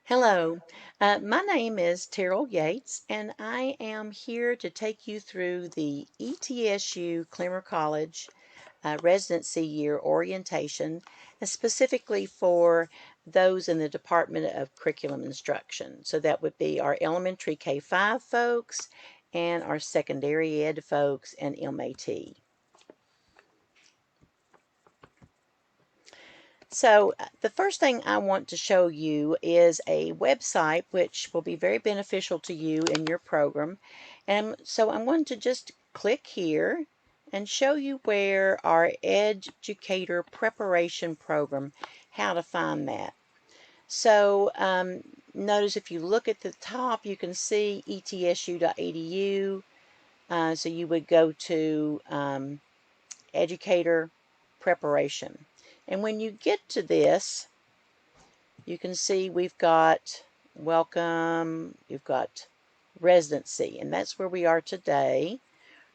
Hello, my name is Terrell Yates, and I am here to take you through the ETSU Clemmer College residency year orientation, specifically for those in the Department of Curriculum Instruction. So that would be our elementary K-5 folks and our secondary ed folks and MAT. So the first thing I want to show you is a website which will be very beneficial to you in your program. And so I'm going to just click here and show you where our educator preparation program, how to find that. So notice if you look at the top, you can see etsu.edu. So you would go to educator preparation. And when you get to this, you can see we've got welcome, you've got residency, and that's where we are today.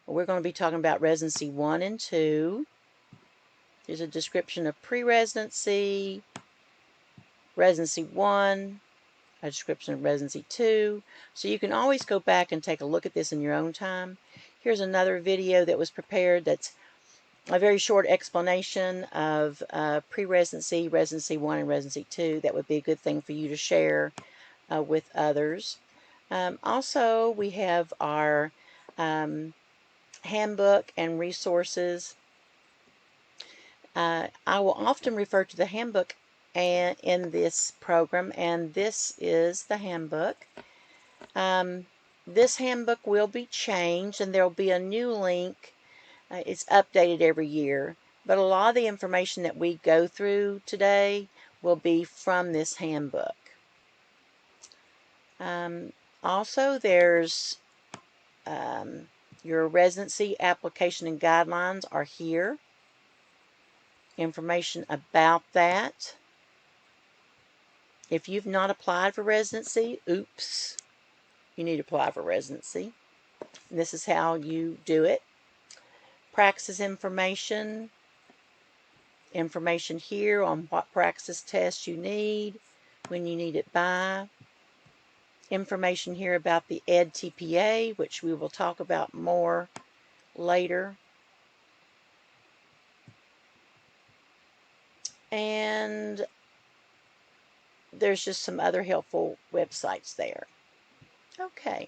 We're going to be talking about residency 1 and 2. There's a description of pre-residency, residency 1, a description of residency 2. So you can always go back and take a look at this in your own time. Here's another video that was prepared that's a very short explanation of pre-residency, residency 1, and residency 2. That would be a good thing for you to share with others. Also, we have our handbook and resources. I will often refer to the handbook in this program, and this is the handbook. This handbook will be changed, and there will be a new link. It's updated every year, but a lot of the information that we go through today will be from this handbook. Also, there's your residency application and guidelines are here. Information about that. If you've not applied for residency, oops, you need to apply for residency. And this is how you do it. Praxis information here on what Praxis tests you need, when you need it by. Information here about the Edtpa, which we will talk about more later. And there's just some other helpful websites there. Okay,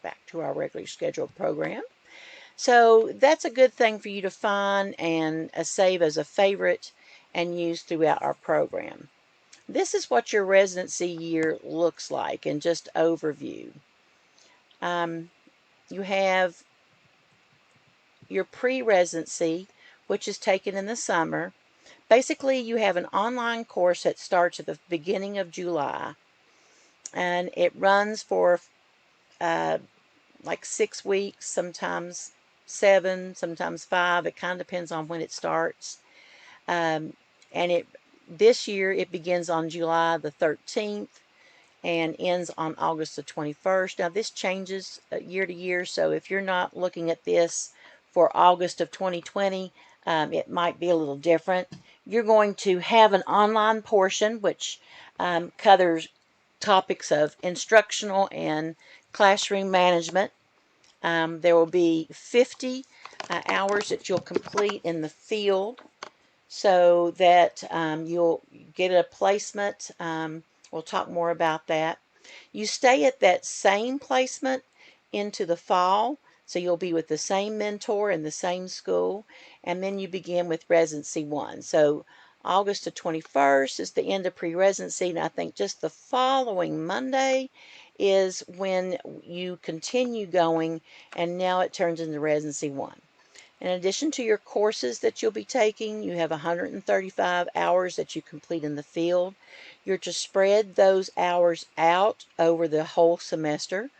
back to our regularly scheduled program. So that's a good thing for you to find and save as a favorite and use throughout our program. This is what your residency year looks like in just overview. You have your pre-residency, which is taken in the summer. Basically, you have an online course that starts at the beginning of July, and it runs for like 6 weeks, sometimes 7, sometimes 5. It kind of depends on when it starts. And this year it begins on July the 13th and ends on August the 21st. Now this changes year to year, so if you're not looking at this for August of 2020, it might be a little different. You're going to have an online portion which covers topics of instructional and classroom management. There will be 50 hours that you'll complete in the field so that you'll get a placement. We'll talk more about that. You stay at that same placement into the fall, so you'll be with the same mentor in the same school, and then you begin with residency 1. So August the 21st is the end of pre-residency, and I think just the following Monday is when you continue going, and now it turns into residency 1. In addition to your courses that you'll be taking, you have 135 hours that you complete in the field. You're to spread those hours out over the whole semester.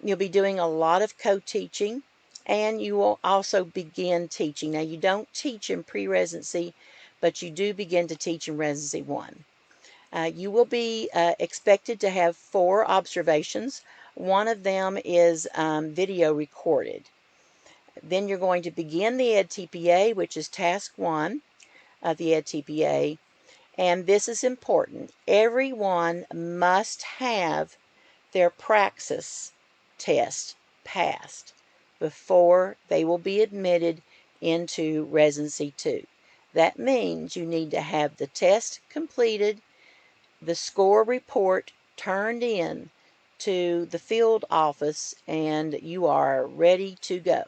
You'll be doing a lot of co-teaching, and you will also begin teaching. Now, you don't teach in pre-residency, but you do begin to teach in residency 1. You will be expected to have 4 observations. One of them is video recorded. Then you're going to begin the Edtpa, which is task 1 of the Edtpa. And this is important. Everyone must have their Praxis test passed before they will be admitted into Residency 2. That means you need to have the test completed, the score report turned in to the field office, and you are ready to go.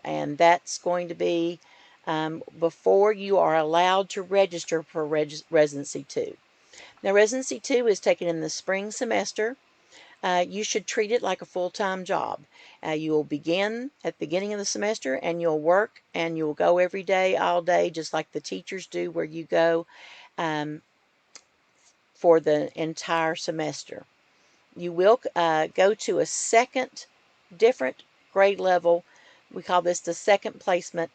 And that's going to be before you are allowed to register for Residency 2. Now, Residency 2 is taken in the spring semester. You should treat it like a full-time job. You will begin at the beginning of the semester, and you'll work, and you'll go every day, all day, just like the teachers do, where you go for the entire semester. You will go to a second different grade level. We call this the second placement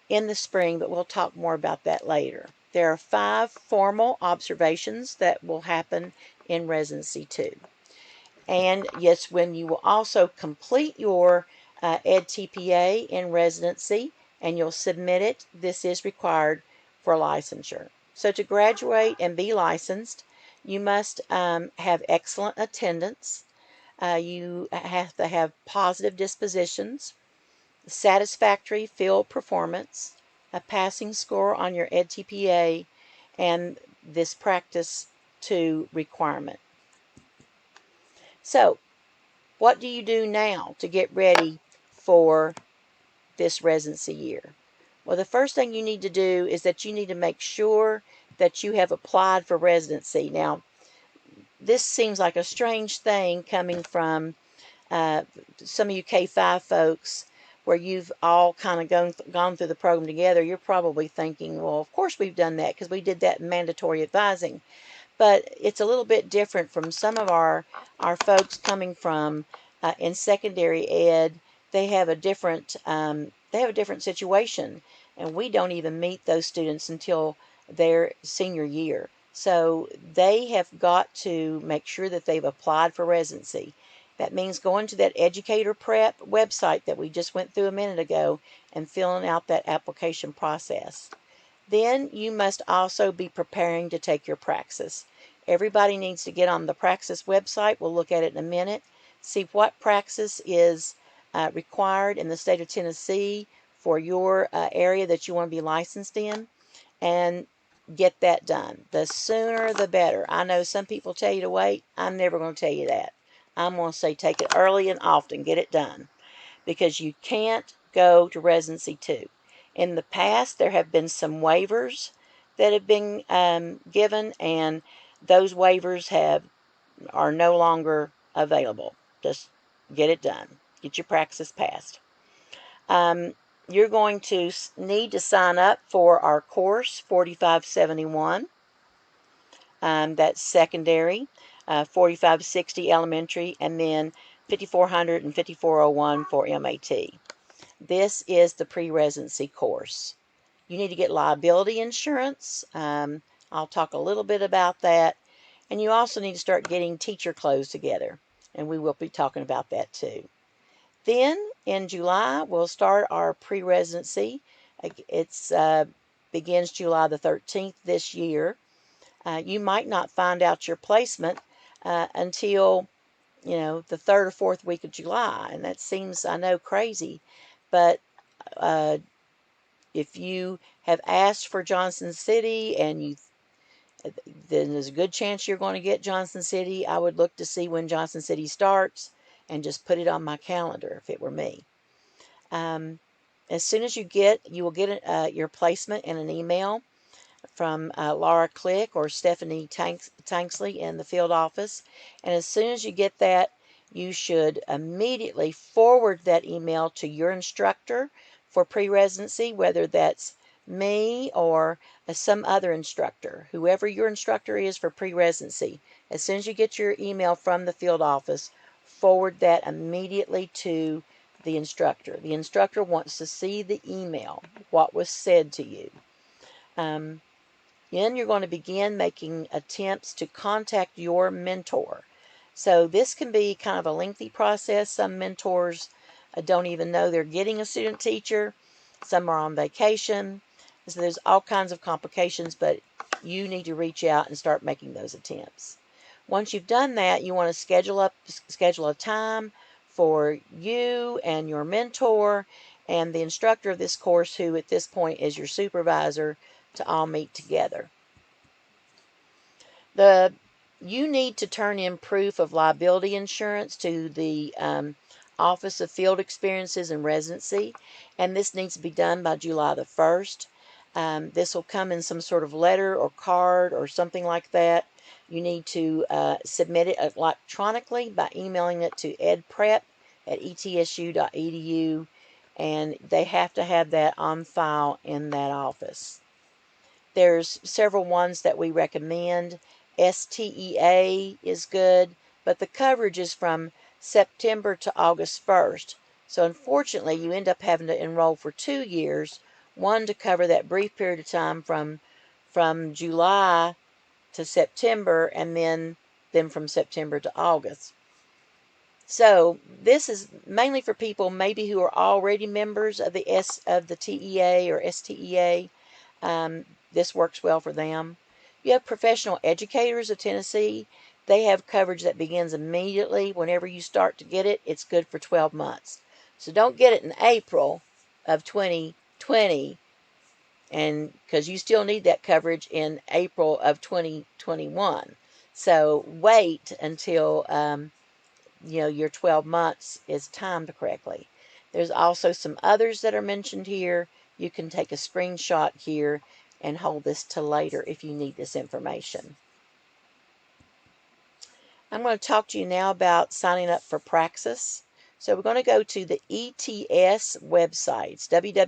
in the spring, but we'll talk more about that later. There are 5 formal observations that will happen in Residency 2. And yes, when you will also complete your Edtpa in Residency, and you'll submit it, this is required for licensure. So to graduate and be licensed, you must have excellent attendance. You have to have positive dispositions, satisfactory field performance, a passing score on your Edtpa, and this Practice 2 requirement. So, what do you do now to get ready for this residency year? Well, the first thing you need to do is that you need to make sure that you have applied for residency. Now, this seems like a strange thing coming from some of you K-5 folks, where you've all kind of gone through the program together. You're probably thinking, well, of course we've done that because we did that in mandatory advising. But it's a little bit different from some of our folks coming from in secondary ed. They have a different situation, and we don't even meet those students until their senior year. So they have got to make sure that they've applied for residency. That means going to that educator prep website that we just went through a minute ago and filling out that application process. Then you must also be preparing to take your Praxis. Everybody needs to get on the Praxis website. We'll look at it in a minute. See what Praxis is required in the state of Tennessee for your area that you want to be licensed in, and get that done. The sooner the better. I know some people tell you to wait. I'm never going to tell you that. I'm going to say take it early and often. Get it done. Because you can't go to Residency 2. In the past, there have been some waivers that have been given, and those waivers are no longer available. Just get it done. Get your Praxis passed. You're going to need to sign up for our course 4571. That's secondary, 4560 elementary, and then 5400 and 5401 for MAT. This is the pre-residency course. You need to get liability insurance. I'll talk a little bit about that. And you also need to start getting teacher clothes together. And we will be talking about that too. Then in July, we'll start our pre-residency. It begins July the 13th this year. You might not find out your placement until, the 3rd or 4th week of July. And that seems, I know, crazy. But if you have asked for Johnson City and then there's a good chance you're going to get Johnson City. I would look to see when Johnson City starts and just put it on my calendar if it were me. As soon as you will get your placement in an email from Laura Click or Stephanie Tanksley in the field office. And as soon as you get that, you should immediately forward that email to your instructor for pre-residency, whether that's me or some other instructor, whoever your instructor is for pre-residency. As soon as you get your email from the field office, forward that immediately to the instructor. The instructor wants to see the email, what was said to you. Then you're going to begin making attempts to contact your mentor. So this can be kind of a lengthy process. Some mentors don't even know they're getting a student teacher. Some are on vacation. So there's all kinds of complications, but you need to reach out and start making those attempts. Once you've done that, you want to schedule a time for you and your mentor and the instructor of this course, who at this point is your supervisor, to all meet together. You need to turn in proof of liability insurance to the Office of Field Experiences and Residency, and this needs to be done by July the 1st. This will come in some sort of letter or card or something like that. You need to submit it electronically by emailing it to edprep@etsu.edu, and they have to have that on file in that office. There's several ones that we recommend. STEA is good, but the coverage is from September to August 1st. So unfortunately, you end up having to enroll for 2 years, one to cover that brief period of time from July to September, and then from September to August. So this is mainly for people maybe who are already members of the TEA or STEA. This works well for them. You have Professional Educators of Tennessee. They have coverage that begins immediately. Whenever you start to get it, it's good for 12 months. So don't get it in April of 2020, and because you still need that coverage in April of 2021. So wait until your 12 months is timed correctly. There's also some others that are mentioned here. You can take a screenshot here and hold this to later if you need this information. I'm going to talk to you now about signing up for Praxis. So we're going to go to the ETS websites, www.ets.org.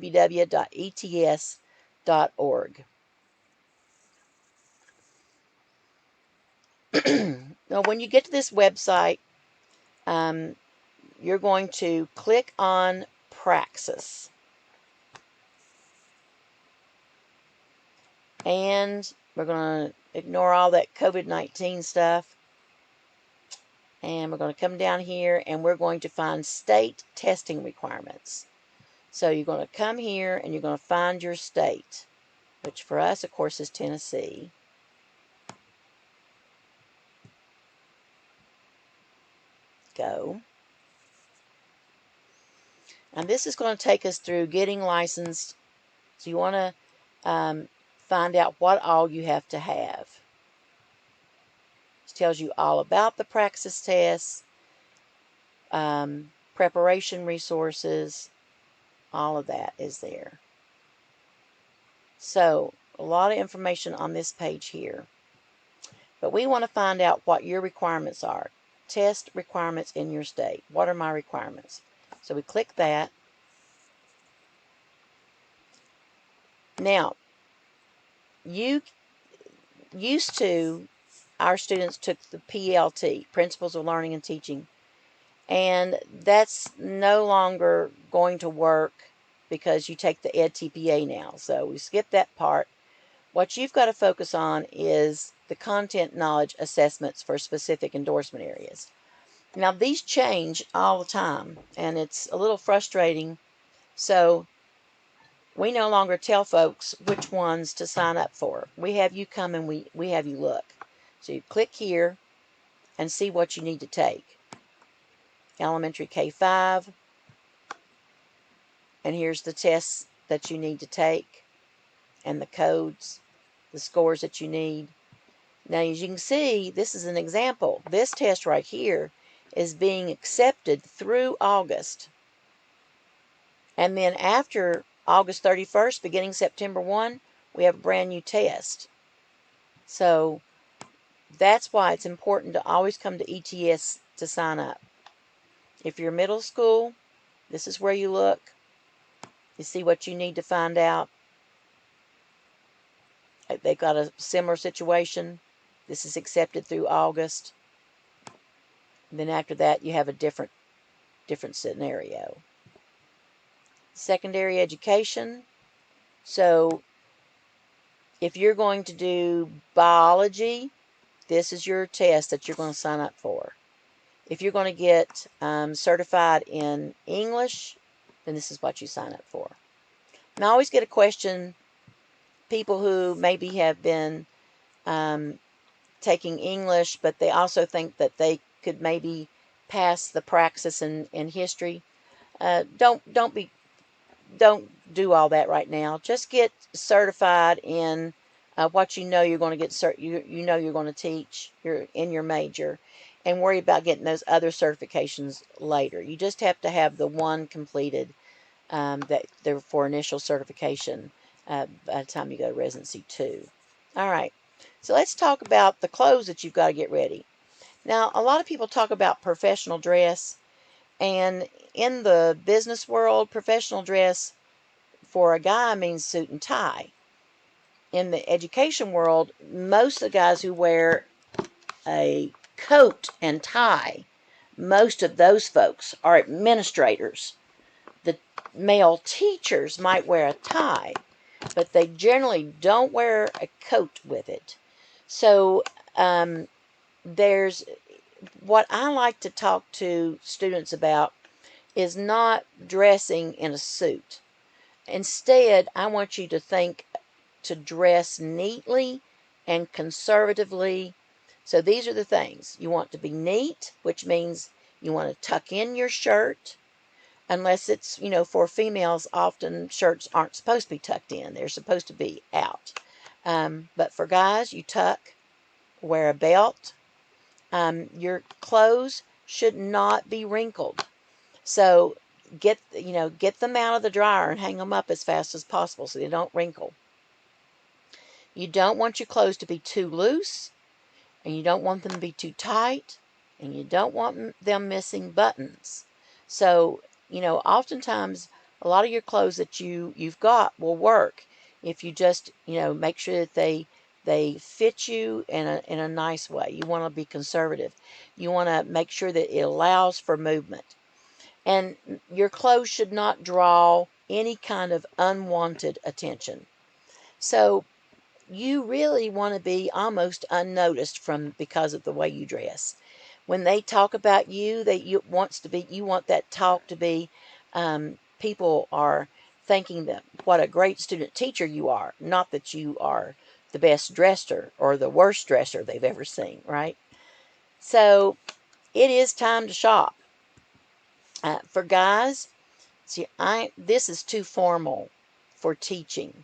Now, when you get to this website, you're going to click on Praxis. And we're going to ignore all that COVID-19 stuff. And we're going to come down here and we're going to find state testing requirements. So you're going to come here and you're going to find your state, which for us, of course, is Tennessee. Go. And this is going to take us through getting licensed. So you want to find out what all you have to have. This tells you all about the Praxis tests, preparation resources, all of that is there. So a lot of information on this page here. But we want to find out what your requirements are. Test requirements in your state. What are my requirements? So we click that. Now, our students took the PLT, Principles of Learning and Teaching, and that's no longer going to work because you take the Edtpa now. So we skip that part. What you've got to focus on is the content knowledge assessments for specific endorsement areas. Now, these change all the time, and it's a little frustrating. So we no longer tell folks which ones to sign up for. We have you come and we have you look. So you click here and see what you need to take. Elementary K-5. And here's the tests that you need to take and the codes, the scores that you need. Now, as you can see, this is an example. This test right here is being accepted through August. And then after August 31st, beginning September 1, we have a brand new test. So that's why it's important to always come to ETS to sign up. If you're middle school, this is where you look. You see what you need to find out. They've got a similar situation. This is accepted through August. And then after that, you have a different scenario. Secondary education. So if you're going to do biology, this is your test that you're going to sign up for. If you're going to get certified in English, then this is what you sign up for. And I always get a question, people who maybe have been taking English, but they also think that they could maybe pass the Praxis in history. Don't do all that right now. Just get certified in what you know you're going to get. You know you're going to teach. You're in your major, and worry about getting those other certifications later. You just have to have the one completed that they're for initial certification by the time you go to Residency 2. All right, so let's talk about the clothes that you've got to get ready. Now, a lot of people talk about professional dress, and in the business world, professional dress for a guy means suit and tie. In the education world, most of the guys who wear a coat and tie, most of those folks are administrators. The male teachers might wear a tie, but they generally don't wear a coat with it. So there's what I like to talk to students about is not dressing in a suit. Instead, I want you to think to dress neatly and conservatively. So these are the things. You want to be neat, which means you want to tuck in your shirt. Unless it's, for females, often shirts aren't supposed to be tucked in. They're supposed to be out. But for guys, you tuck, wear a belt. Your clothes should not be wrinkled. So get them out of the dryer and hang them up as fast as possible so they don't wrinkle. You don't want your clothes to be too loose, and you don't want them to be too tight, and you don't want them missing buttons. So, oftentimes a lot of your clothes that you've got will work if you just, make sure that they fit you in a nice way. You want to be conservative. You want to make sure that it allows for movement. And your clothes should not draw any kind of unwanted attention. So you really want to be almost unnoticed because of the way you dress. When they talk about you, you want that talk to be people are thinking that what a great student teacher you are, not that you are the best dresser or the worst dresser they've ever seen, right? So it is time to shop. For guys, see, this is too formal for teaching.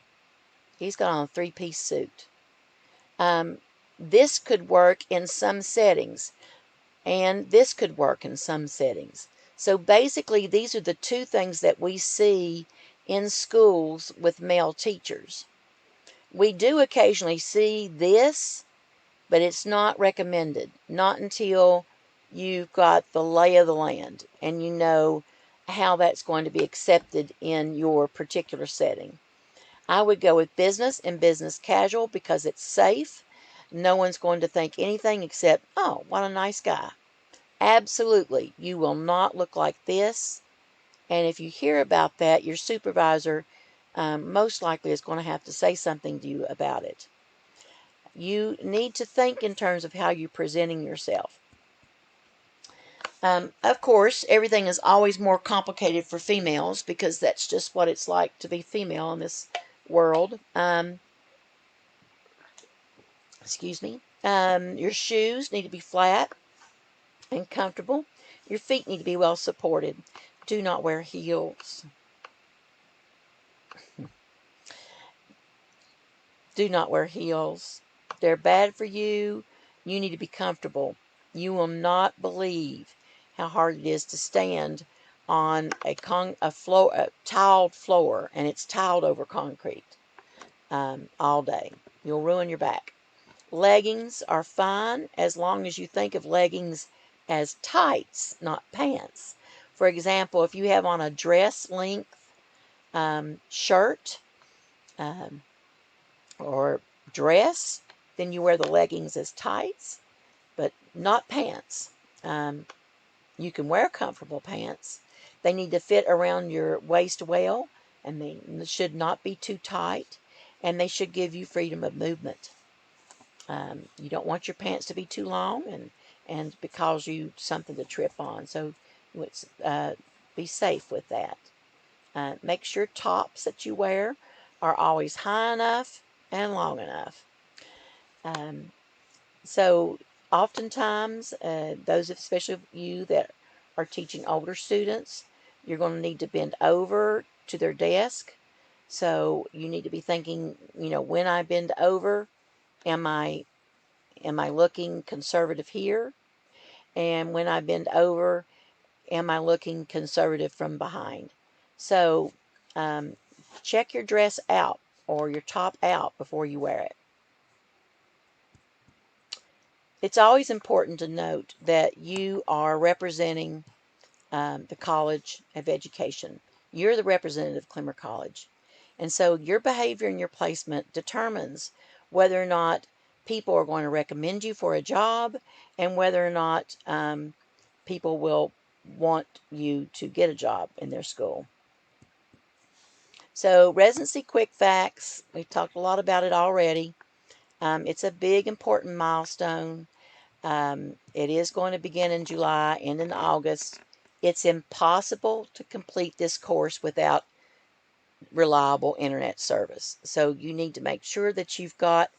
He's got on a three-piece suit. This could work in some settings, and this could work in some settings. So basically, these are the two things that we see in schools with male teachers. We do occasionally see this, but it's not recommended. Not until you've got the lay of the land and you know how that's going to be accepted in your particular setting. I would go with business and business casual because it's safe. No one's going to think anything except, oh, what a nice guy. Absolutely, you will not look like this. And if you hear about that, your supervisor most likely is going to have to say something to you about it. You need to think in terms of how you're presenting yourself. Of course, everything is always more complicated for females because that's just what it's like to be female in this world. Excuse me. Your shoes need to be flat and comfortable. Your feet need to be well supported. Do not wear heels. Do not wear heels. They're bad for you. You need to be comfortable. You will not believe how hard it is to stand on a tiled floor, and it's tiled over concrete all day. You'll ruin your back. Leggings are fine as long as you think of leggings as tights, not pants. For example, if you have on a dress length shirt or dress, then you wear the leggings as tights, but not pants. You can wear comfortable pants. They need to fit around your waist well, and they should not be too tight, and they should give you freedom of movement. You don't want your pants to be too long and cause you something to trip on. So be safe with that. Make sure tops that you wear are always high enough and long enough. So oftentimes, those, especially you that are teaching older students, you're going to need to bend over to their desk. So you need to be thinking, when I bend over, am I looking conservative here? And when I bend over, am I looking conservative from behind? So check your dress out or your top out before you wear it. It's always important to note that you are representing the College of Education. You're the representative of Clemmer College. And so your behavior and your placement determines whether or not people are going to recommend you for a job and whether or not people will want you to get a job in their school. So residency quick facts, we've talked a lot about it already. It's a big important milestone. It is going to begin in July, end in August. It's impossible to complete this course without reliable internet service. So you need to make sure that you've got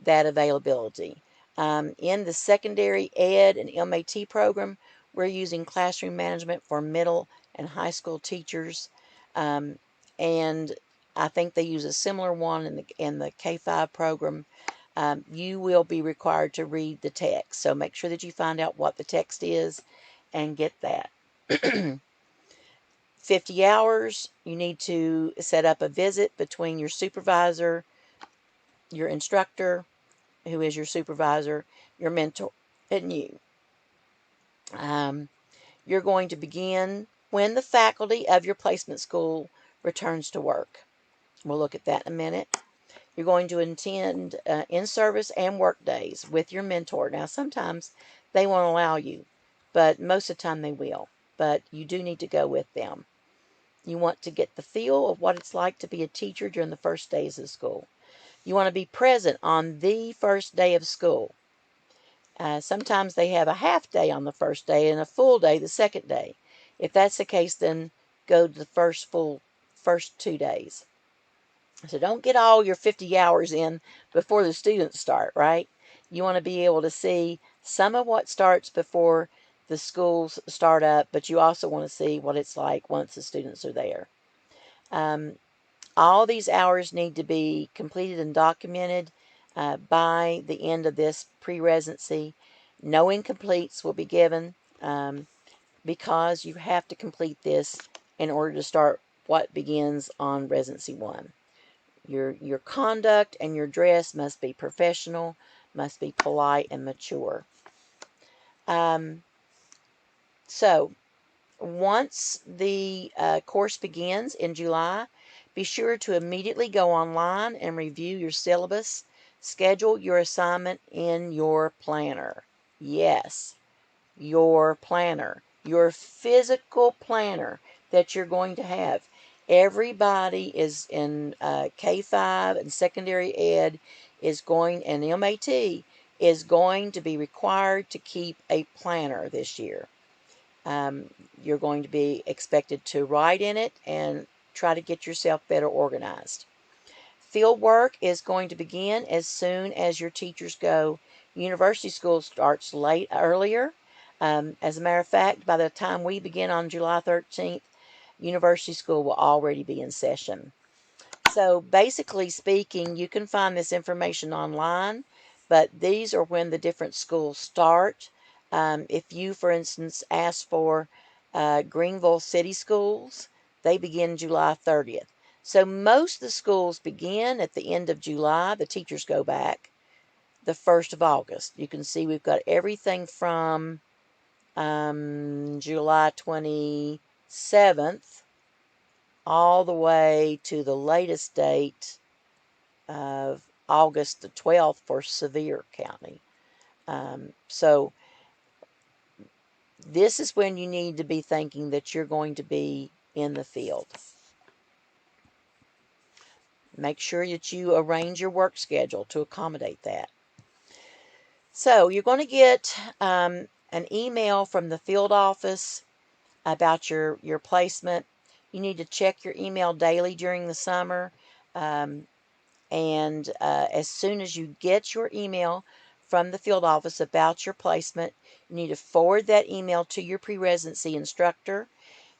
that availability. In the secondary ed and MAT program, we're using classroom management for middle and high school teachers. And I think they use a similar one in the K-5 program. You will be required to read the text. So make sure that you find out what the text is and get that. 50 hours, you need to set up a visit between your supervisor, your instructor, who is your supervisor, your mentor, and you. You're going to begin when the faculty of your placement school returns to work. We'll look at that in a minute. You're going to attend in-service and work days with your mentor. Now, sometimes they won't allow you, but most of the time they will. But you do need to go with them. You want to get the feel of what it's like to be a teacher during the first days of school. You want to be present on the first day of school. Sometimes they have a half day on the first day and a full day the second day. If that's the case, then go to the first 2 days. So don't get all your 50 hours in before the students start, right? You want to be able to see some of what starts before the schools start up, but you also want to see what it's like once the students are there. All these hours need to be completed and documented by the end of this pre-residency. No incompletes will be given because you have to complete this in order to start what begins on Residency 1. Your conduct and your dress must be professional, must be polite and mature. So once the course begins in July, be sure to immediately go online and review your syllabus. Schedule your assignment in your planner. Yes, your planner, your physical planner that you're going to have. Everybody is in K-5 and secondary ed and MAT is going to be required to keep a planner this year. You're going to be expected to write in it and try to get yourself better organized. Field work is going to begin as soon as your teachers go. University school starts earlier. As a matter of fact, by the time we begin on July 13th, university school will already be in session. So basically speaking, you can find this information online, but these are when the different schools start. If you, for instance, ask for Greenville City Schools, they begin July 30th. So most of the schools begin at the end of July. The teachers go back the 1st of August. You can see we've got everything from July 27th all the way to the latest date of August the 12th for Sevier County. So this is when you need to be thinking that you're going to be in the field. Make sure that you arrange your work schedule to accommodate that. So you're going to get an email from the field office about your placement. You need to check your email daily during the summer. And as soon as you get your email from the field office about your placement, you need to forward that email to your pre-residency instructor.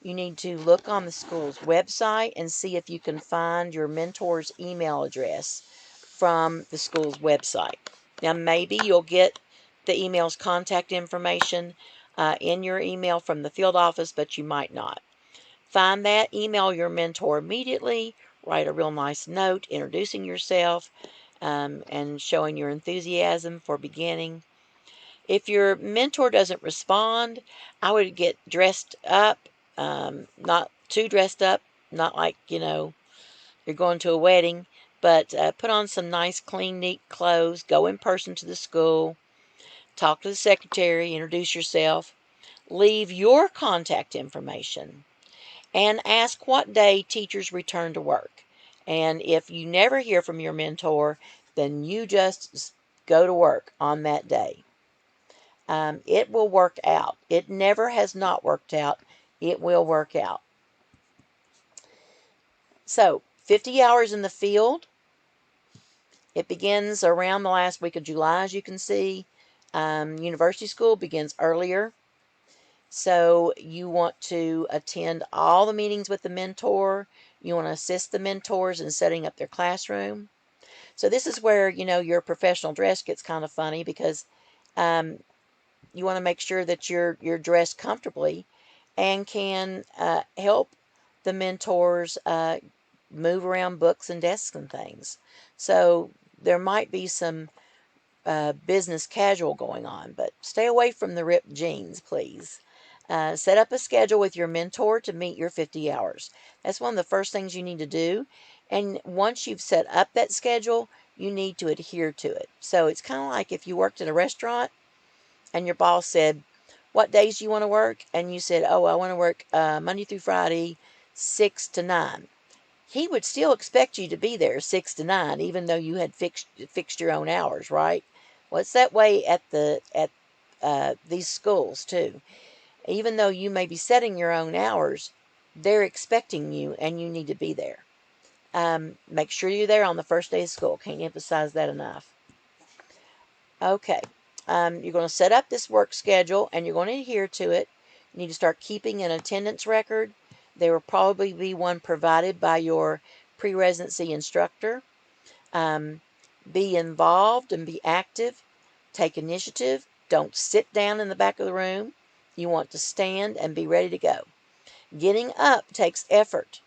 You need to look on the school's website and see if you can find your mentor's email address from the school's website. Now, maybe you'll get the email's contact information in your email from the field office, but you might not. Find that, email your mentor immediately, write a real nice note introducing yourself and showing your enthusiasm for beginning. If your mentor doesn't respond, I would get dressed up, not too dressed up, not like, you're going to a wedding, but put on some nice, clean, neat clothes, go in person to the school, talk to the secretary, introduce yourself, leave your contact information, and ask what day teachers return to work. And if you never hear from your mentor, then you just go to work on that day. It will work out. It never has not worked out. It will work out. So, 50 hours in the field. It begins around the last week of July, as you can see. University school begins earlier. So you want to attend all the meetings with the mentor. You want to assist the mentors in setting up their classroom. So this is where, your professional dress gets kind of funny because you want to make sure that you're dressed comfortably and can help the mentors move around books and desks and things. So there might be some business casual going on, but stay away from the ripped jeans, please. Set up a schedule with your mentor to meet your 50 hours. That's one of the first things you need to do. And once you've set up that schedule, you need to adhere to it. So it's kind of like if you worked at a restaurant and your boss said, "What days do you want to work?" And you said, "Oh, I want to work Monday through Friday, 6 to 9." He would still expect you to be there 6 to 9, even though you had fixed your own hours, right? Well, it's that way at these schools too. Even though you may be setting your own hours, they're expecting you, and you need to be there. Make sure you're there on the first day of school. Can't emphasize that enough. Okay. You're going to set up this work schedule, and you're going to adhere to it. You need to start keeping an attendance record. There will probably be one provided by your pre-residency instructor. Be involved and be active. Take initiative. Don't sit down in the back of the room. You want to stand and be ready to go. Getting up takes effort,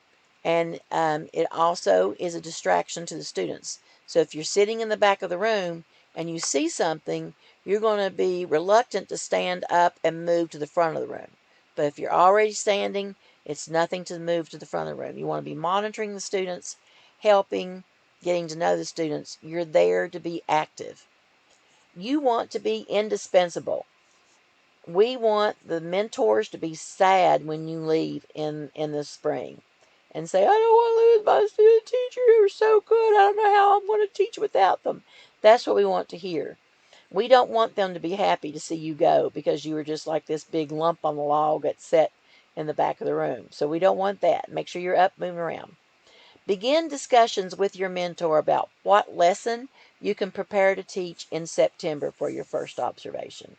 and it also is a distraction to the students. So if you're sitting in the back of the room and you see something, you're going to be reluctant to stand up and move to the front of the room. But if you're already standing, it's nothing to move to the front of the room. You want to be monitoring the students, helping, getting to know the students. You're there to be active. You want to be indispensable. We want the mentors to be sad when you leave in the spring and say, "I don't want to lose my student teacher who was so good. I don't know how I'm going to teach without them." That's what we want to hear. We don't want them to be happy to see you go because you were just like this big lump on the log that's set in the back of the room. So we don't want that. Make sure you're up, moving around. Begin discussions with your mentor about what lesson you can prepare to teach in September for your first observation.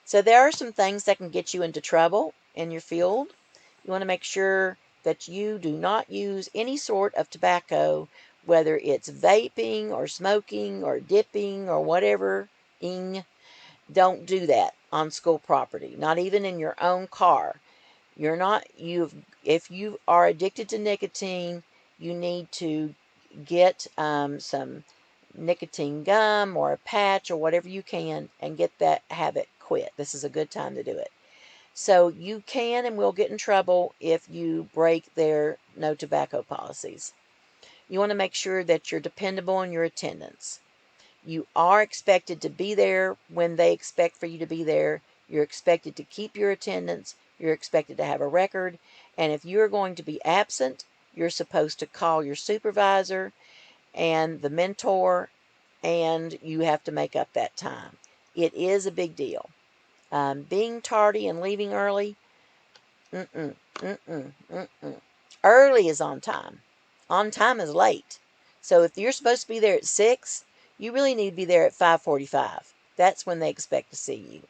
So there are some things that can get you into trouble in your field. You want to make sure that you do not use any sort of tobacco, whether it's vaping or smoking or dipping or whatever. Don't do that on school property, not even in your own car. If you are addicted to nicotine, you need to get some nicotine gum or a patch or whatever you can and get that habit quit. This is a good time to do it. So you can and will get in trouble if you break their no tobacco policies. You want to make sure that you're dependable in your attendance. You are expected to be there when they expect for you to be there. You're expected to keep your attendance. You're expected to have a record. And if you're going to be absent, you're supposed to call your supervisor and the mentor, and you have to make up that time. It is a big deal. Being tardy and leaving early, mm-mm, mm-mm, mm-mm. Early is on time. On time is late. So if you're supposed to be there at 6, you really need to be there at 5:45. That's when they expect to see you.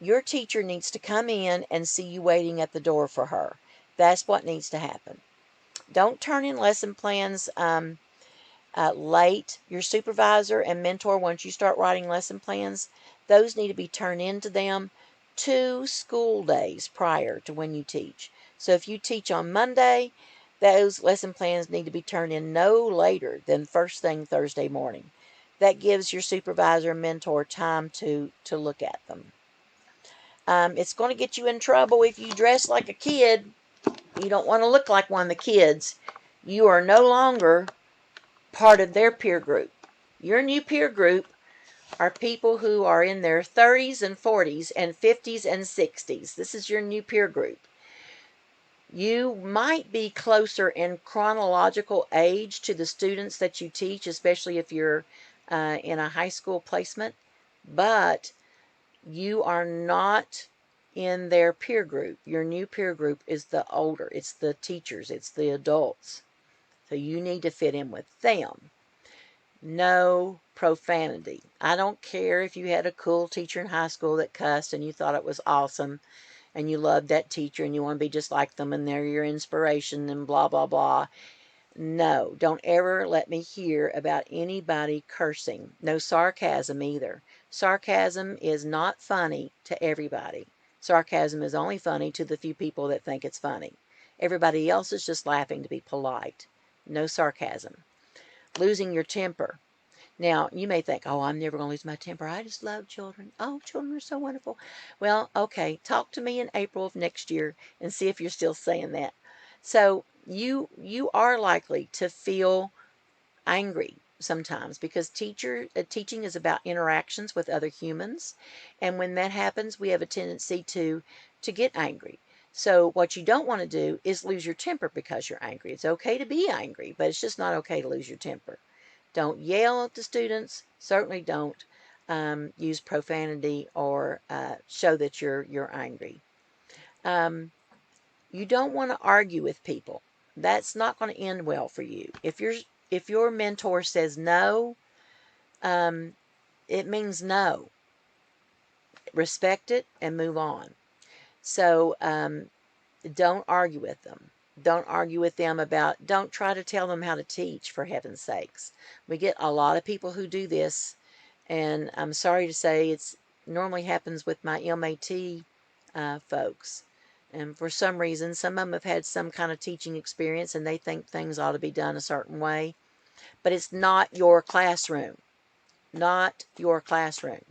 Your teacher needs to come in and see you waiting at the door for her. That's what needs to happen. Don't turn in lesson plans late. Your supervisor and mentor, once you start writing lesson plans, those need to be turned into them 2 school days prior to when you teach. So if you teach on Monday, those lesson plans need to be turned in no later than first thing Thursday morning. That gives your supervisor and mentor time to look at them. It's going to get you in trouble if you dress like a kid. You don't want to look like one of the kids. You are no longer part of their peer group. Your new peer group are people who are in their 30s and 40s and 50s and 60s. This is your new peer group. You might be closer in chronological age to the students that you teach, especially if you're in a high school placement, but you are not in their peer group. Your new peer group is the older, it's the teachers, it's the adults. So you need to fit in with them. No profanity. I don't care if you had a cool teacher in high school that cussed and you thought it was awesome and you loved that teacher and you want to be just like them and they're your inspiration and blah, blah, blah. No, don't ever let me hear about anybody cursing. No sarcasm either. Sarcasm is not funny to everybody. Sarcasm is only funny to the few people that think it's funny. Everybody else is just laughing to be polite. No sarcasm. Losing your temper. Now, you may think, oh, I'm never going to lose my temper. I just love children. Oh, children are so wonderful. Well, okay, talk to me in April of next year and see if you're still saying that. So you are likely to feel angry sometimes because teaching is about interactions with other humans, and when that happens, we have a tendency to get angry. So what you don't want to do is lose your temper because you're angry. It's okay to be angry, but it's just not okay to lose your temper. Don't yell at the students. Certainly don't use profanity or show that you're angry. You don't want to argue with people. That's not going to end well for you. If your mentor says no, it means no. Respect it and move on. So don't argue with them. Don't argue with them about, don't try to tell them how to teach, for heaven's sakes. We get a lot of people who do this, and I'm sorry to say it's normally happens with my MAT folks. And for some reason, some of them have had some kind of teaching experience and they think things ought to be done a certain way. But it's not your classroom. Not your classroom.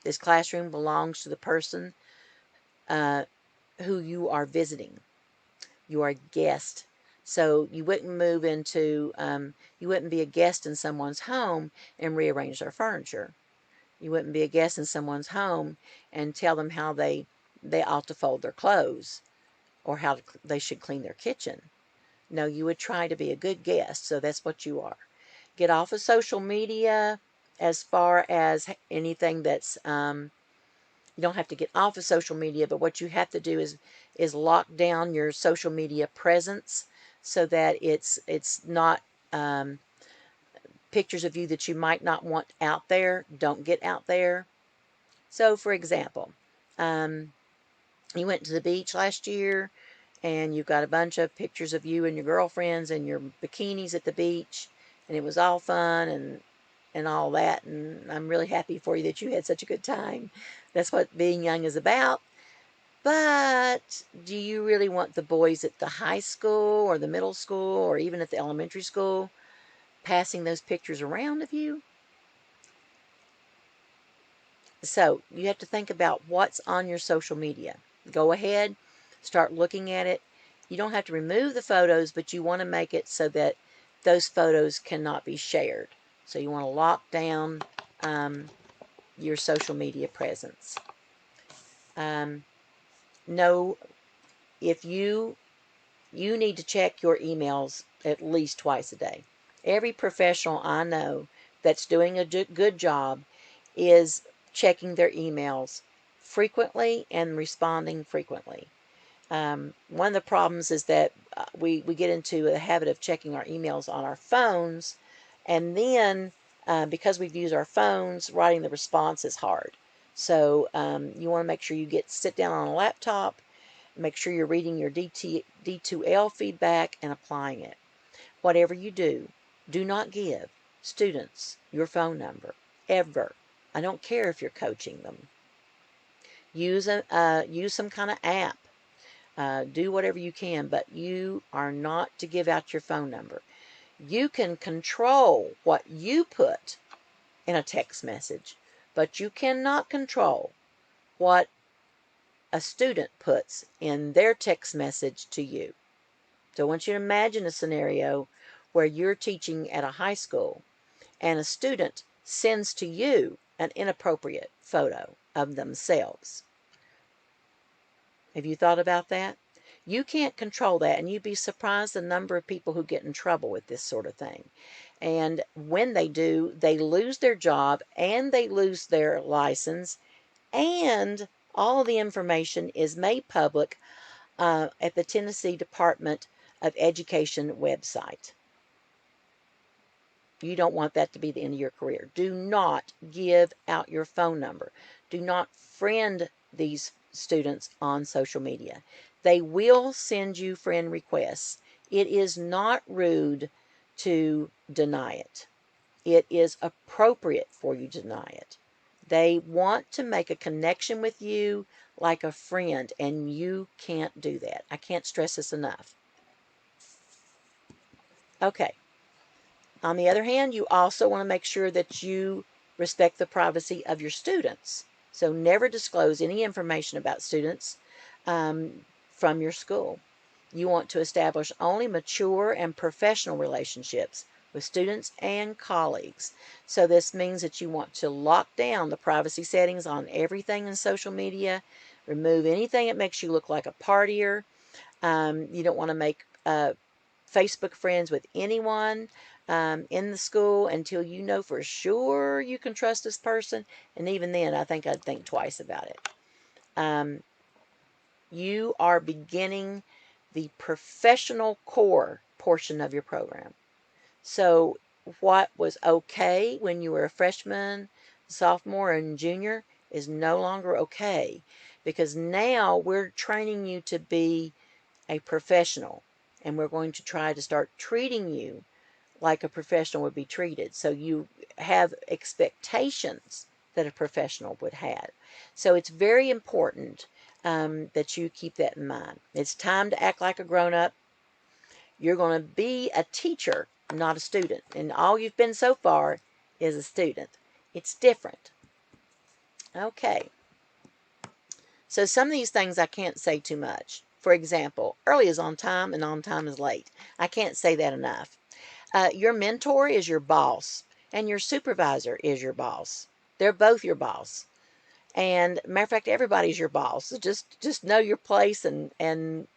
This classroom belongs to the person who you are visiting. You are a guest. So you wouldn't move into, you wouldn't be a guest in someone's home and rearrange their furniture. You wouldn't be a guest in someone's home and tell them how they ought to fold their clothes or how they should clean their kitchen. No, you would try to be a good guest, so that's what you are. Get off of social media as far as anything that's, you don't have to get off of social media, but what you have to do is lock down your social media presence so that it's not pictures of you that you might not want out there. Don't get out there. So, for example, you went to the beach last year and you've got a bunch of pictures of you and your girlfriends and your bikinis at the beach, and it was all fun and all that, and I'm really happy for you that you had such a good time. That's what being young is about. But do you really want the boys at the high school or the middle school or even at the elementary school passing those pictures around of you? So you have to think about what's on your social media. Go ahead, start looking at it. You don't have to remove the photos, but you want to make it so that those photos cannot be shared. So you want to lock down your social media presence. Know if you need to check your emails at least twice a day. Every professional I know that's doing a good job is checking their emails frequently and responding frequently. One of the problems is that we get into a habit of checking our emails on our phones, and then because we've used our phones, writing the response is hard. So you want to make sure you sit down on a laptop, make sure you're reading your D2L feedback and applying it. Whatever you do not give students your phone number, ever. I don't care if you're coaching them. Use some kind of app. Do whatever you can, but you are not to give out your phone number. You can control what you put in a text message, but you cannot control what a student puts in their text message to you. So I want you to imagine a scenario where you're teaching at a high school and a student sends to you an inappropriate photo of themselves. Have you thought about that? You can't control that, and you'd be surprised the number of people who get in trouble with this sort of thing. And when they do, they lose their job and they lose their license, and all the information is made public at the Tennessee Department of Education website. You don't want that to be the end of your career. Do not give out your phone number. Do not friend these students on social media. They will send you friend requests. It is not rude to deny it. It is appropriate for you to deny it. They want to make a connection with you like a friend, and you can't do that. I can't stress this enough. Okay. On the other hand, you also want to make sure that you respect the privacy of your students. So never disclose any information about students from your school. You want to establish only mature and professional relationships with students and colleagues. So this means that you want to lock down the privacy settings on everything in social media, remove anything that makes you look like a partier. You don't want to make Facebook friends with anyone in the school until you know for sure you can trust this person. And even then, I think I'd think twice about it. You are beginning the professional core portion of your program. So what was okay when you were a freshman, sophomore, and junior is no longer okay, because now we're training you to be a professional, and we're going to try to start treating you like a professional would be treated. So you have expectations that a professional would have. So it's very important that you keep that in mind. It's time to act like a grown-up. You're going to be a teacher, not a student. And all you've been so far is a student. It's different. Okay. So some of these things I can't say too much. For example, early is on time and on time is late. I can't say that enough. Your mentor is your boss, and your supervisor is your boss. They're both your boss. And matter of fact, everybody's your boss. So just know your place and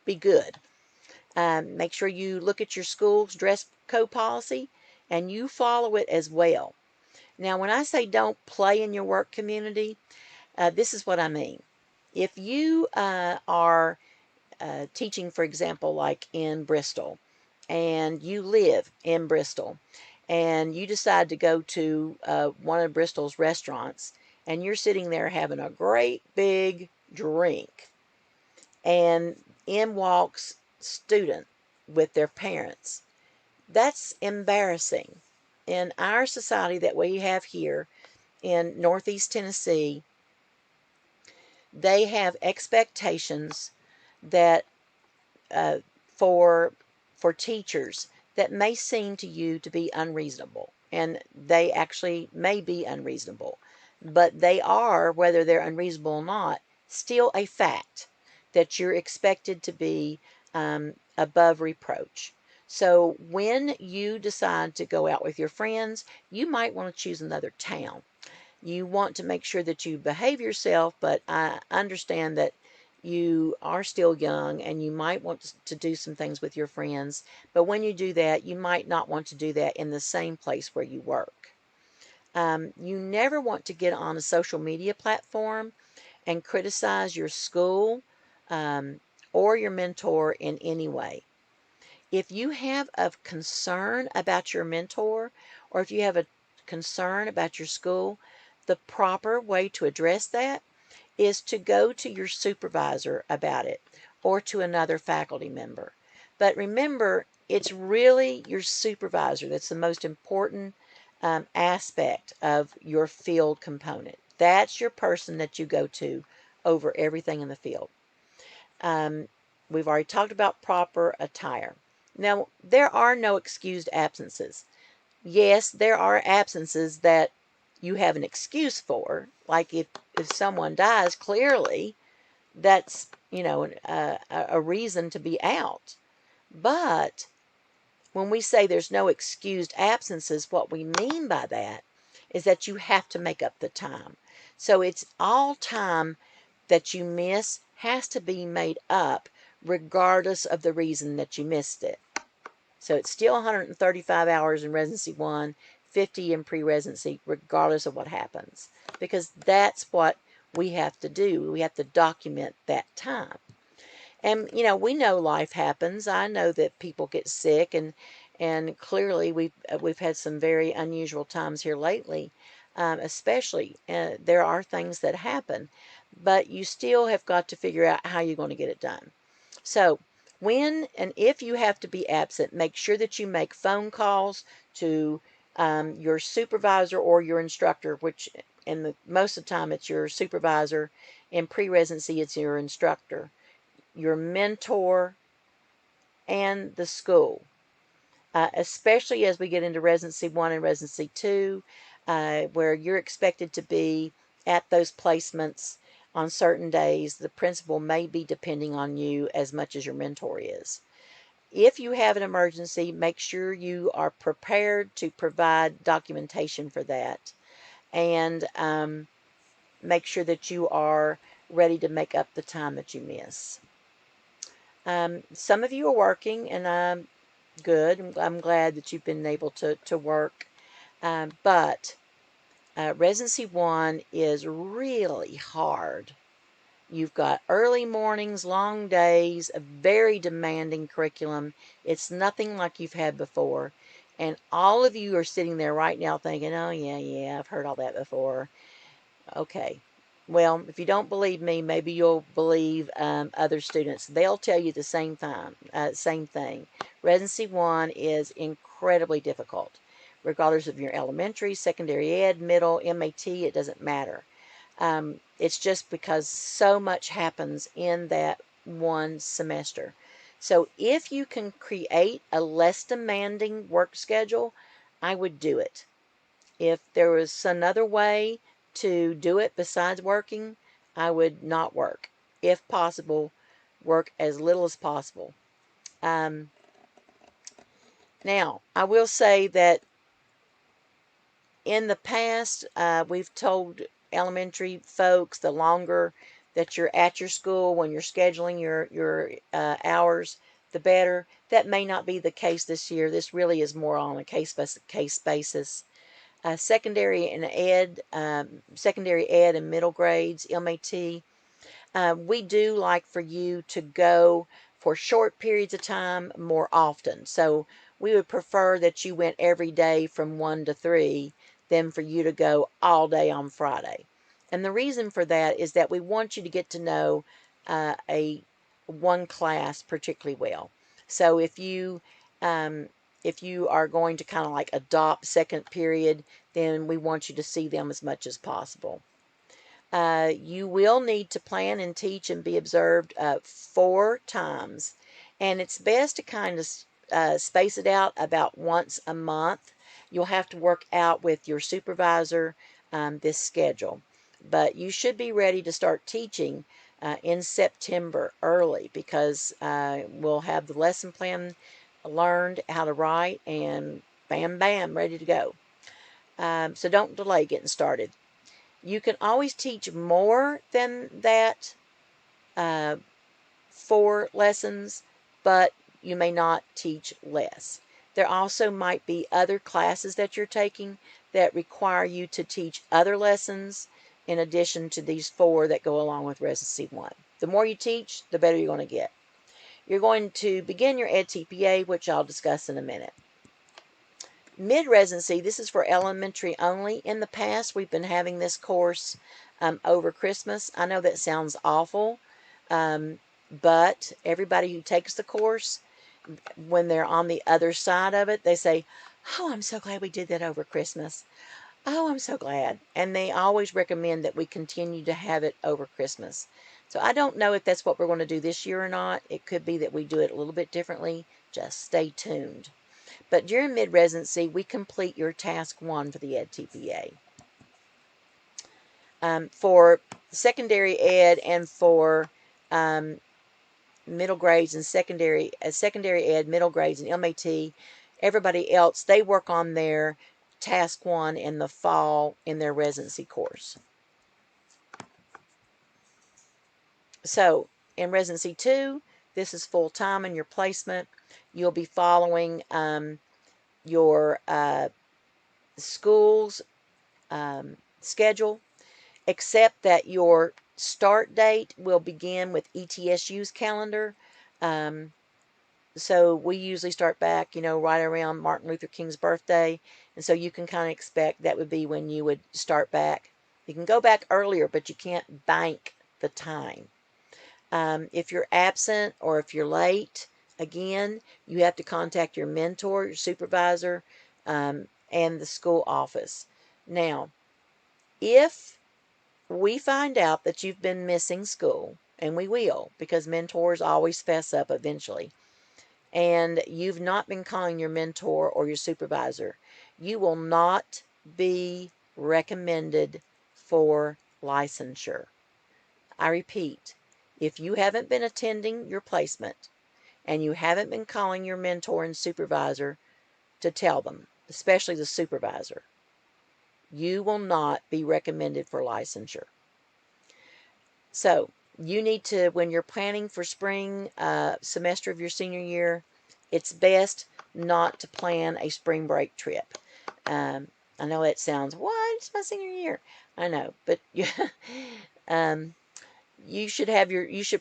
be good. Make sure you look at your school's dress code policy and you follow it as well. Now, when I say don't play in your work community, this is what I mean. If you are teaching, for example, like in Bristol, and you live in Bristol, and you decide to go to one of Bristol's restaurants, and you're sitting there having a great big drink, and in walks student with their parents. That's embarrassing. In our society that we have here in Northeast Tennessee, they have expectations that uh, for teachers that may seem to you to be unreasonable, and they actually may be unreasonable, but they are, whether they're unreasonable or not, still a fact that you're expected to be above reproach. So when you decide to go out with your friends, you might want to choose another town. You want to make sure that you behave yourself, but I understand that you are still young and you might want to do some things with your friends. But when you do that, you might not want to do that in the same place where you work. You never want to get on a social media platform and criticize your school or your mentor in any way. If you have a concern about your mentor, or if you have a concern about your school, the proper way to address that is to go to your supervisor about it or to another faculty member. But remember, it's really your supervisor that's the most important aspect of your field component. That's your person that you go to over everything in the field. We've already talked about proper attire. Now, there are no excused absences. Yes, there are absences that you have an excuse for, like if someone dies, clearly that's, a reason to be out. But when we say there's no excused absences, what we mean by that is that you have to make up the time. So it's all time that you miss has to be made up regardless of the reason that you missed it. So it's still 135 hours in Residency 1, 50 in pre-residency, regardless of what happens. Because that's what we have to do. We have to document that time. And, we know life happens. I know that people get sick, and clearly we've had some very unusual times here lately, especially. There are things that happen. But you still have got to figure out how you're going to get it done. So when and if you have to be absent, make sure that you make phone calls to your supervisor or your instructor, which most of the time it's your supervisor. In pre-residency, it's your instructor, your mentor, and the school. Especially as we get into Residency 1 and Residency 2, where you're expected to be at those placements on certain days. The principal may be depending on you as much as your mentor is. If you have an emergency, make sure you are prepared to provide documentation for that, and make sure that you are ready to make up the time that you miss. Some of you are working, and I'm good. I'm glad that you've been able to work. But Residency 1 is really hard. You've got early mornings, long days, a very demanding curriculum. It's nothing like you've had before. And all of you are sitting there right now thinking, oh, yeah, I've heard all that before. Okay. Well, if you don't believe me, maybe you'll believe other students. They'll tell you the same thing. Residency 1 is incredibly difficult, regardless of your elementary, secondary ed, middle, MAT, it doesn't matter. It's just because so much happens in that one semester. So if you can create a less demanding work schedule, I would do it. If there was another way to do it besides working, I would not work. If possible, work as little as possible. Now, I will say that in the past, we've told elementary folks the longer that you're at your school when you're scheduling your hours, the better. That may not be the case this year. This really is more on a case-by-case basis. Secondary ed and middle grades, MAT, we do like for you to go for short periods of time more often. So we would prefer that you went every day from 1 to 3 than for you to go all day on Friday. And the reason for that is that we want you to get to know one class particularly well. So if you are going to kind of like adopt second period, then we want you to see them as much as possible. You will need to plan and teach and be observed 4 times. And it's best to kind of space it out about once a month. You'll have to work out with your supervisor this schedule. But you should be ready to start teaching in September early, because we'll have the lesson plan learned, how to write, and bam, bam, ready to go. So don't delay getting started. You can always teach more than that 4 lessons, but you may not teach less. There also might be other classes that you're taking that require you to teach other lessons, in addition to these 4 that go along with Residency 1. The more you teach, the better you're going to get. You're going to begin your EdTPA, which I'll discuss in a minute. Mid-residency, this is for elementary only. In the past, we've been having this course over Christmas. I know that sounds awful, but everybody who takes the course, when they're on the other side of it, they say, "Oh, I'm so glad we did that over Christmas. Oh, I'm so glad." And they always recommend that we continue to have it over Christmas. So I don't know if that's what we're going to do this year or not. It could be that we do it a little bit differently. Just stay tuned. But during mid-residency, we complete your task 1 for the EdTPA. For secondary ed and for middle grades and secondary ed, middle grades and MAT, everybody else, they work on their task 1 in the fall in their residency course. So in Residency 2, this is full-time in your placement. You'll be following your school's schedule, except that your start date will begin with ETSU's calendar. So we usually start back, right around Martin Luther King's birthday. And so you can kind of expect that would be when you would start back. You can go back earlier, but you can't bank the time. If you're absent or if you're late, again, you have to contact your mentor, your supervisor, and the school office. Now, if we find out that you've been missing school, and we will, because mentors always fess up eventually, and you've not been calling your mentor or your supervisor, you will not be recommended for licensure. I repeat, if you haven't been attending your placement and you haven't been calling your mentor and supervisor to tell them, especially the supervisor, you will not be recommended for licensure. So you need to, when you're planning for spring semester of your senior year, it's best not to plan a spring break trip. I know that sounds, what? It's my senior year. I know, but you should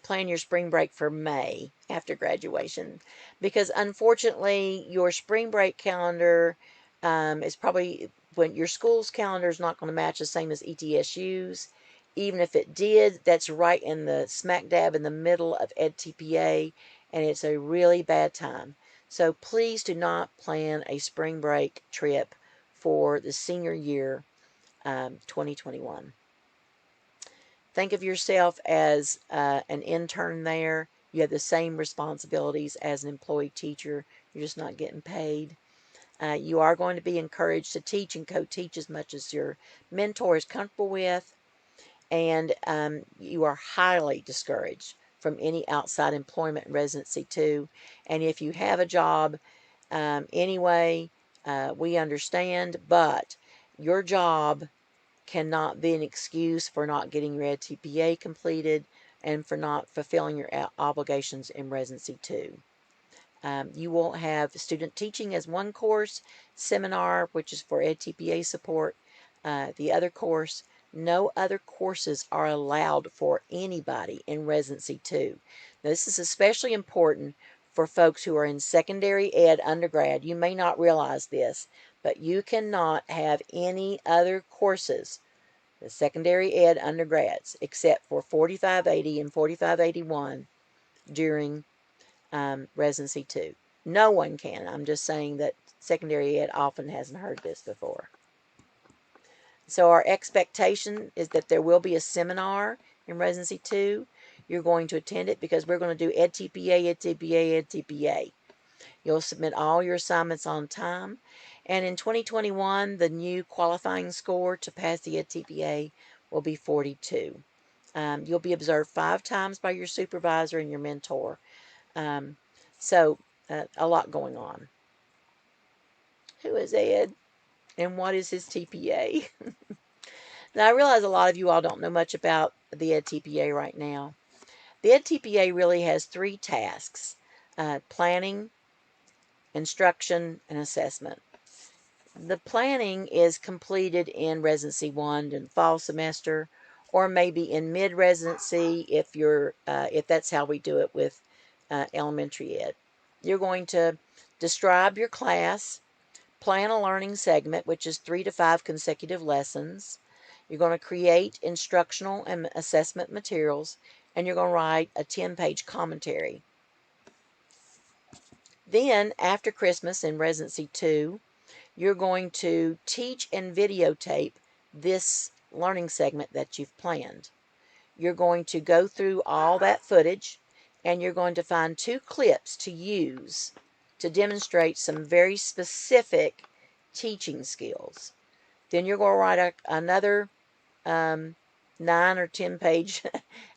plan your spring break for May after graduation, because unfortunately your spring break calendar is probably, when your school's calendar is not going to match the same as ETSU's. Even if it did, that's right in the smack dab in the middle of EdTPA, and it's a really bad time. So please do not plan a spring break trip for the senior year 2021. Think of yourself as an intern there. You have the same responsibilities as an employee teacher. You're just not getting paid. You are going to be encouraged to teach and co-teach as much as your mentor is comfortable with. And you are highly discouraged from any outside employment in Residency 2. And if you have a job anyway, we understand, but your job cannot be an excuse for not getting your EdTPA completed and for not fulfilling your obligations in Residency 2. You will have student teaching as one course, seminar, which is for EdTPA support, the other course. No other courses are allowed for anybody in Residency 2. Now, this is especially important for folks who are in secondary ed undergrad. You may not realize this, but you cannot have any other courses, the secondary ed undergrads, except for 4580 and 4581 during Residency 2. No one can. I'm just saying that secondary ed often hasn't heard this before. So our expectation is that there will be a seminar in Residency 2. You're going to attend it because we're going to do EdTPA, EdTPA, EdTPA. You'll submit all your assignments on time. And in 2021, the new qualifying score to pass the EdTPA will be 42. You'll be observed 5 times by your supervisor and your mentor. So a lot going on. Who is Ed? And what is his TPA? Now, I realize a lot of you all don't know much about the EdTPA right now. The EdTPA really has 3 tasks: planning, instruction, and assessment. The planning is completed in Residency 1 in the fall semester, or maybe in mid-residency if that's how we do it with elementary ed. You're going to describe your class, plan a learning segment, which is 3 to 5 consecutive lessons. You're going to create instructional and assessment materials, and you're going to write a 10-page commentary. Then, after Christmas in Residency 2, you're going to teach and videotape this learning segment that you've planned. You're going to go through all that footage, and you're going to find 2 clips to use to demonstrate some very specific teaching skills. Then you're going to write another 9 or 10 page,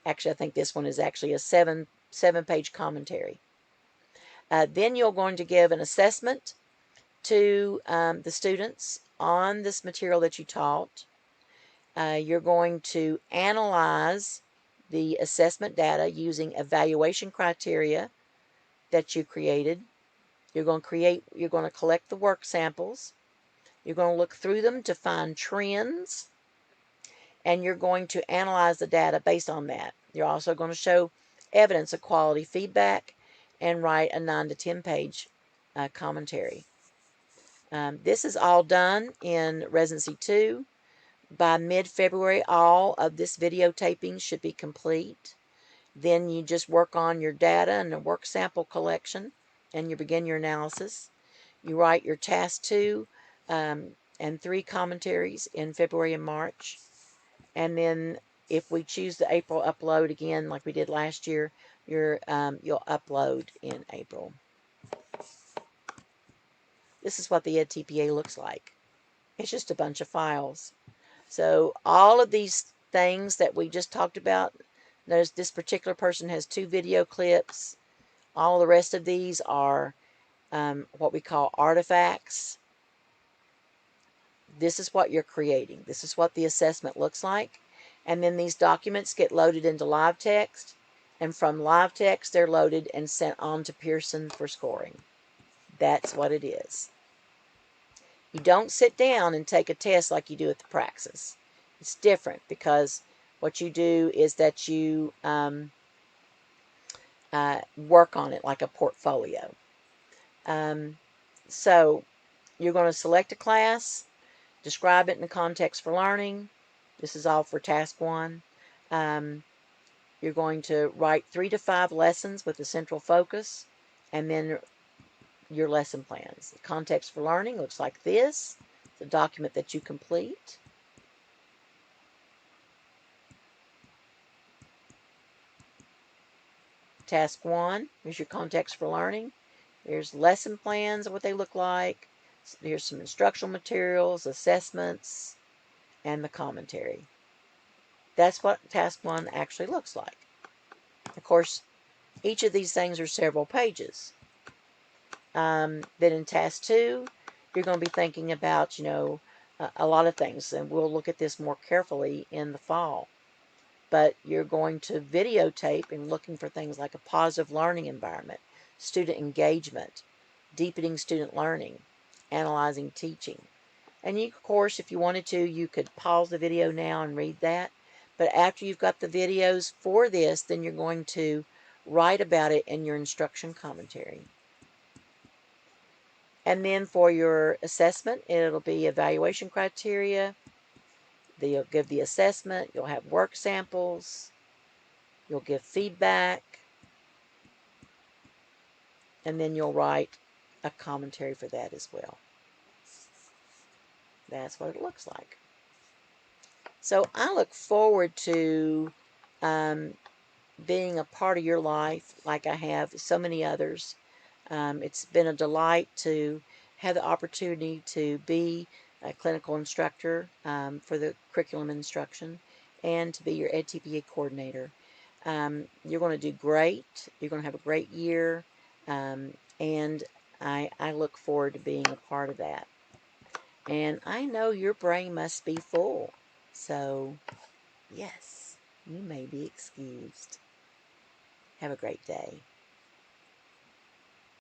actually I think this one is actually a 7-page commentary. Then you're going to give an assessment to the students on this material that you taught. You're going to analyze the assessment data using evaluation criteria that you created. You're going to collect the work samples. You're going to look through them to find trends, and you're going to analyze the data based on that. You're also going to show evidence of quality feedback and write a 9 to 10 page commentary. This is all done in Residency 2. By mid-February, all of this videotaping should be complete. Then you just work on your data and the work sample collection, and you begin your analysis. You write your Task 2 and 3 commentaries in February and March. And then if we choose the April upload again, like we did last year, you'll upload in April. This is what the Edtpa looks like. It's just a bunch of files. So all of these things that we just talked about, notice this particular person has 2 video clips. All the rest of these are what we call artifacts. This is what you're creating. This is what the assessment looks like. And then these documents get loaded into live text. And from live text, they're loaded and sent on to Pearson for scoring. That's what it is. You don't sit down and take a test like you do at the Praxis. It's different because what you do is that you work on it like a portfolio. So you're going to select a class, describe it in the context for learning. This is all for Task 1. You're going to write 3 to 5 lessons with a central focus, and then your lesson plans. The context for learning looks like this. The document that you complete. Task 1, here's your context for learning. There's lesson plans, what they look like. Here's some instructional materials, assessments, and the commentary. That's what Task 1 actually looks like. Of course, each of these things are several pages. Then in Task 2, you're going to be thinking about, a lot of things, and we'll look at this more carefully in the fall. But you're going to videotape and looking for things like a positive learning environment, student engagement, deepening student learning, analyzing teaching. And you, of course, if you wanted to, you could pause the video now and read that. But after you've got the videos for this, then you're going to write about it in your instruction commentary. And then for your assessment, it'll be evaluation criteria. You'll give the assessment. You'll have work samples. You'll give feedback. And then you'll write a commentary for that as well. That's what it looks like. So I look forward to being a part of your life like I have so many others. It's been a delight to have the opportunity to be a clinical instructor for the curriculum instruction and to be your Edtpa coordinator. You're going to do great. You're going to have a great year, and I look forward to being a part of that. And I know your brain must be full, so yes, you may be excused. Have a great day.